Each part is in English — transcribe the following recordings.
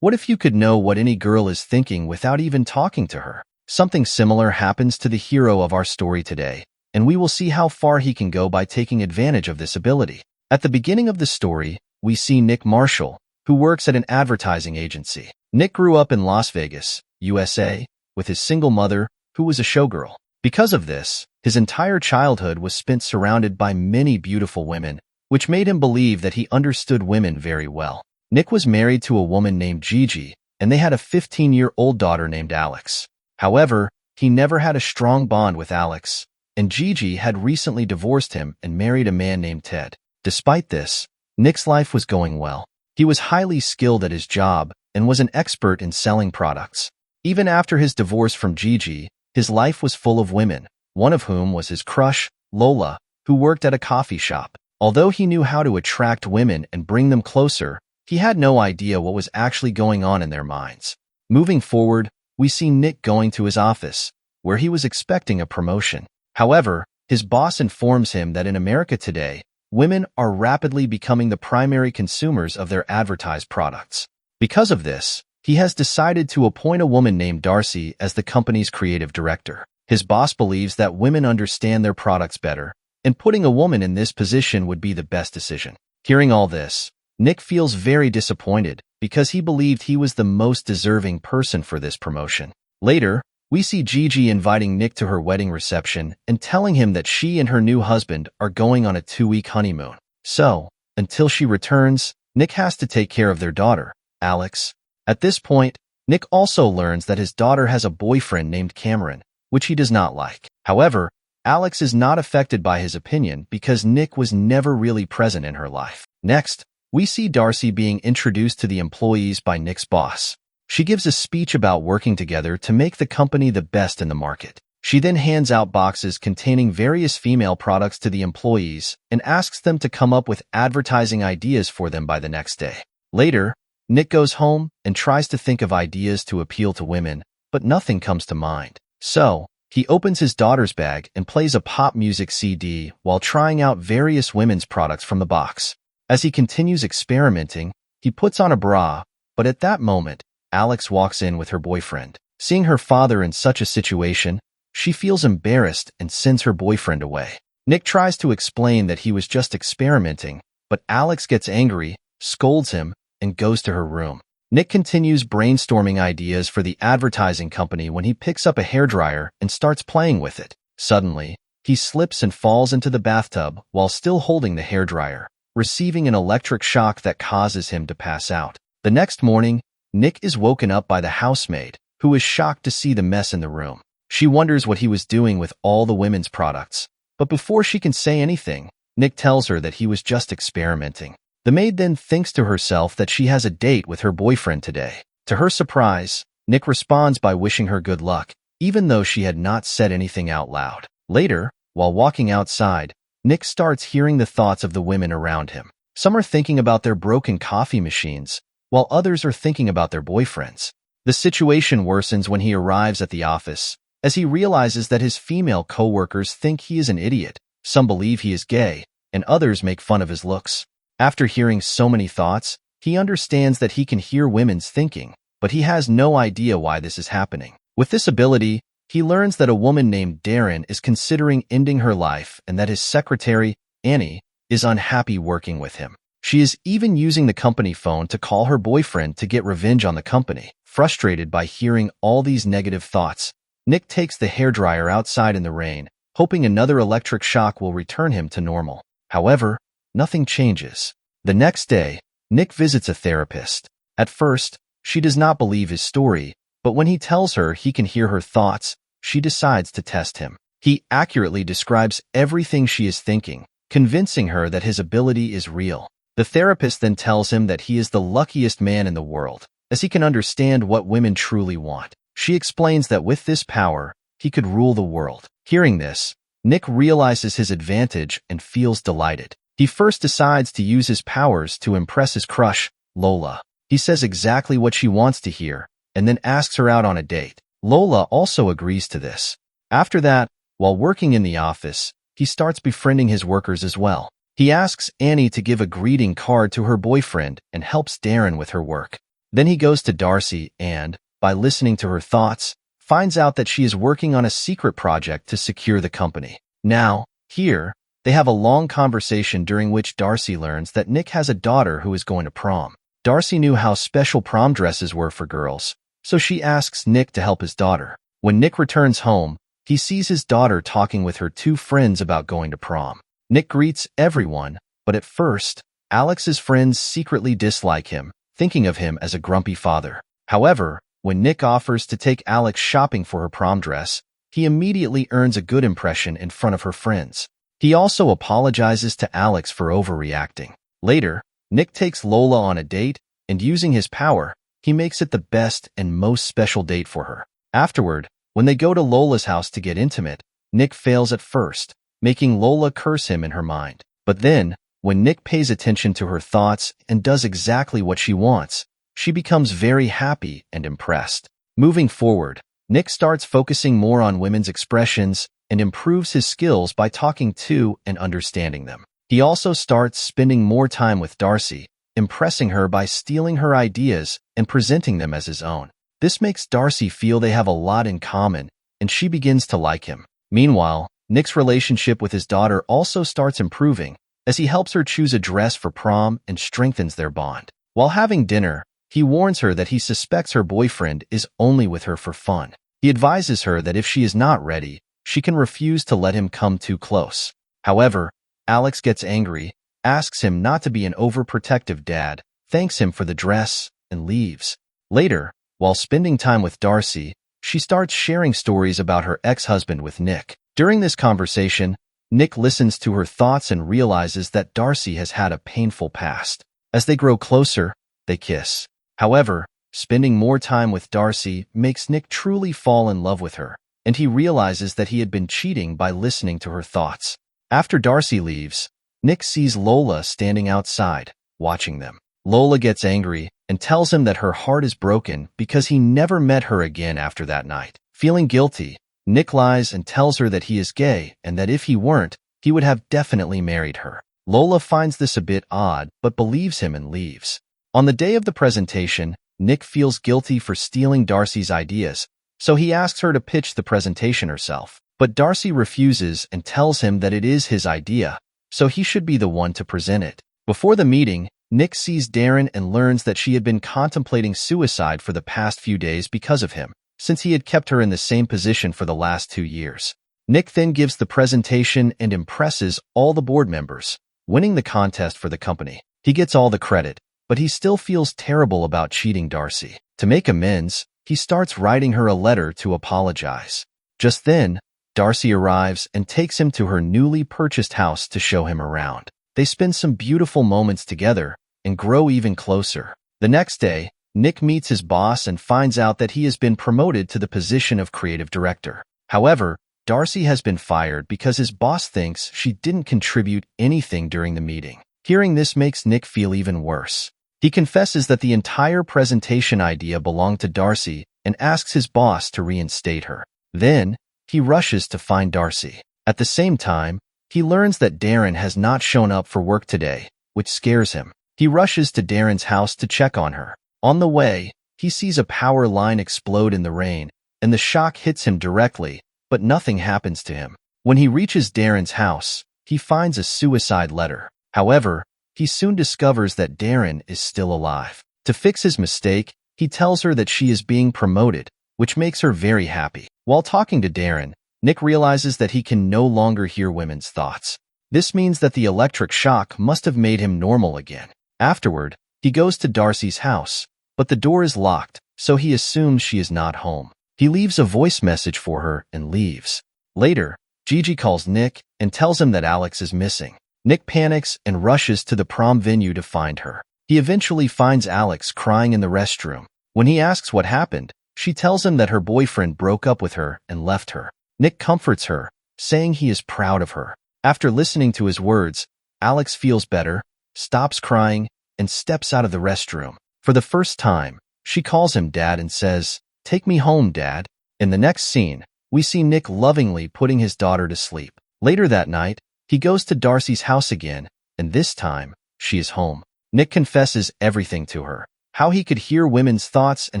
What if you could know what any girl is thinking without even talking to her? Something similar happens to the hero of our story today, and we will see how far he can go by taking advantage of this ability. At the beginning of the story, we see Nick Marshall, who works at an advertising agency. Nick grew up in Las Vegas, USA, with his single mother, who was a showgirl. Because of this, his entire childhood was spent surrounded by many beautiful women, which made him believe that he understood women very well. Nick was married to a woman named Gigi, and they had a 15-year-old daughter named Alex. However, he never had a strong bond with Alex, and Gigi had recently divorced him and married a man named Ted. Despite this, Nick's life was going well. He was highly skilled at his job and was an expert in selling products. Even after his divorce from Gigi, his life was full of women, one of whom was his crush, Lola, who worked at a coffee shop. Although he knew how to attract women and bring them closer, he had no idea what was actually going on in their minds. Moving forward, we see Nick going to his office, where he was expecting a promotion. However, his boss informs him that in America today, women are rapidly becoming the primary consumers of their advertised products. Because of this, he has decided to appoint a woman named Darcy as the company's creative director. His boss believes that women understand their products better, and putting a woman in this position would be the best decision. Hearing all this, Nick feels very disappointed because he believed he was the most deserving person for this promotion. Later, we see Gigi inviting Nick to her wedding reception and telling him that she and her new husband are going on a 2-week honeymoon. So, until she returns, Nick has to take care of their daughter, Alex. At this point, Nick also learns that his daughter has a boyfriend named Cameron, which he does not like. However, Alex is not affected by his opinion because Nick was never really present in her life. Next, we see Darcy being introduced to the employees by Nick's boss. She gives a speech about working together to make the company the best in the market. She then hands out boxes containing various female products to the employees and asks them to come up with advertising ideas for them by the next day. Later, Nick goes home and tries to think of ideas to appeal to women, but nothing comes to mind. So, he opens his daughter's bag and plays a pop music CD while trying out various women's products from the box. As he continues experimenting, he puts on a bra, but at that moment, Alex walks in with her boyfriend. Seeing her father in such a situation, she feels embarrassed and sends her boyfriend away. Nick tries to explain that he was just experimenting, but Alex gets angry, scolds him, and goes to her room. Nick continues brainstorming ideas for the advertising company when he picks up a hairdryer and starts playing with it. Suddenly, he slips and falls into the bathtub while still holding the hairdryer, receiving an electric shock that causes him to pass out. The next morning, Nick is woken up by the housemaid, who is shocked to see the mess in the room. She wonders what he was doing with all the women's products, but before she can say anything, Nick tells her that he was just experimenting. The maid then thinks to herself that she has a date with her boyfriend today. To her surprise, Nick responds by wishing her good luck, even though she had not said anything out loud. Later, while walking outside, Nick starts hearing the thoughts of the women around him. Some are thinking about their broken coffee machines, while others are thinking about their boyfriends. The situation worsens when he arrives at the office, as he realizes that his female coworkers think he is an idiot. Some believe he is gay, and others make fun of his looks. After hearing so many thoughts, he understands that he can hear women's thinking, but he has no idea why this is happening. With this ability, he learns that a woman named Darren is considering ending her life and that his secretary, Annie, is unhappy working with him. She is even using the company phone to call her boyfriend to get revenge on the company. Frustrated by hearing all these negative thoughts, Nick takes the hairdryer outside in the rain, hoping another electric shock will return him to normal. However, nothing changes. The next day, Nick visits a therapist. At first, she does not believe his story, but when he tells her he can hear her thoughts, she decides to test him. He accurately describes everything she is thinking, convincing her that his ability is real. The therapist then tells him that he is the luckiest man in the world, as he can understand what women truly want. She explains that with this power, he could rule the world. Hearing this, Nick realizes his advantage and feels delighted. He first decides to use his powers to impress his crush, Lola. He says exactly what she wants to hear, and then asks her out on a date. Lola also agrees to this. After that, while working in the office, he starts befriending his workers as well. He asks Annie to give a greeting card to her boyfriend and helps Darren with her work. Then he goes to Darcy and, by listening to her thoughts, finds out that she is working on a secret project to secure the company. Now, here, they have a long conversation during which Darcy learns that Nick has a daughter who is going to prom. Darcy knew how special prom dresses were for girls, so she asks Nick to help his daughter. When Nick returns home, he sees his daughter talking with her two friends about going to prom. Nick greets everyone, but at first, Alex's friends secretly dislike him, thinking of him as a grumpy father. However, when Nick offers to take Alex shopping for her prom dress, he immediately earns a good impression in front of her friends. He also apologizes to Alex for overreacting. Later, Nick takes Lola on a date, and using his power, he makes it the best and most special date for her. Afterward, when they go to Lola's house to get intimate, Nick fails at first, making Lola curse him in her mind. But then, when Nick pays attention to her thoughts and does exactly what she wants, she becomes very happy and impressed. Moving forward, Nick starts focusing more on women's expressions and improves his skills by talking to and understanding them. He also starts spending more time with Darcy, impressing her by stealing her ideas and presenting them as his own. This makes Darcy feel they have a lot in common, and she begins to like him. Meanwhile, Nick's relationship with his daughter also starts improving, as he helps her choose a dress for prom and strengthens their bond. While having dinner, he warns her that he suspects her boyfriend is only with her for fun. He advises her that if she is not ready, she can refuse to let him come too close. However, Alex gets angry, asks him not to be an overprotective dad, thanks him for the dress, and leaves. Later, while spending time with Darcy, she starts sharing stories about her ex-husband with Nick. During this conversation, Nick listens to her thoughts and realizes that Darcy has had a painful past. As they grow closer, they kiss. However, spending more time with Darcy makes Nick truly fall in love with her, and he realizes that he had been cheating by listening to her thoughts. After Darcy leaves, Nick sees Lola standing outside, watching them. Lola gets angry and tells him that her heart is broken because he never met her again after that night. Feeling guilty, Nick lies and tells her that he is gay and that if he weren't, he would have definitely married her. Lola finds this a bit odd but believes him and leaves. On the day of the presentation, Nick feels guilty for stealing Darcy's ideas, so he asks her to pitch the presentation herself. But Darcy refuses and tells him that it is his idea, so he should be the one to present it. Before the meeting, Nick sees Darren and learns that she had been contemplating suicide for the past few days because of him, since he had kept her in the same position for the last 2 years. Nick then gives the presentation and impresses all the board members, winning the contest for the company. He gets all the credit, but he still feels terrible about cheating Darcy. To make amends, he starts writing her a letter to apologize. Just then, Darcy arrives and takes him to her newly purchased house to show him around. They spend some beautiful moments together and grow even closer. The next day, Nick meets his boss and finds out that he has been promoted to the position of creative director. However, Darcy has been fired because his boss thinks she didn't contribute anything during the meeting. Hearing this makes Nick feel even worse. He confesses that the entire presentation idea belonged to Darcy and asks his boss to reinstate her. Then, he rushes to find Darcy. At the same time, he learns that Darren has not shown up for work today, which scares him. He rushes to Darren's house to check on her. On the way, he sees a power line explode in the rain, and the shock hits him directly, but nothing happens to him. When he reaches Darren's house, he finds a suicide letter. However, he soon discovers that Darren is still alive. To fix his mistake, he tells her that she is being promoted, which makes her very happy. While talking to Darren, Nick realizes that he can no longer hear women's thoughts. This means that the electric shock must have made him normal again. Afterward, he goes to Darcy's house, but the door is locked, so he assumes she is not home. He leaves a voice message for her and leaves. Later, Gigi calls Nick and tells him that Alex is missing. Nick panics and rushes to the prom venue to find her. He eventually finds Alex crying in the restroom. When he asks what happened, she tells him that her boyfriend broke up with her and left her. Nick comforts her, saying he is proud of her. After listening to his words, Alex feels better, stops crying, and steps out of the restroom. For the first time, she calls him Dad and says, "Take me home, Dad." In the next scene, we see Nick lovingly putting his daughter to sleep. Later that night, he goes to Darcy's house again, and this time, she is home. Nick confesses everything to her. how he could hear women's thoughts and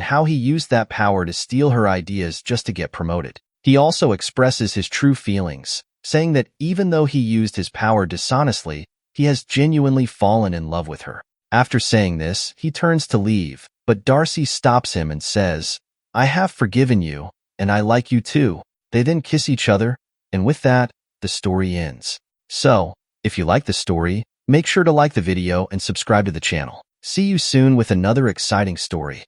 how he used that power to steal her ideas just to get promoted. He also expresses his true feelings, saying that even though he used his power dishonestly, he has genuinely fallen in love with her. After saying this, he turns to leave, but Darcy stops him and says, "I have forgiven you, and I like you too." They then kiss each other, and with that, the story ends. So, if you like the story, make sure to like the video and subscribe to the channel. See you soon with another exciting story.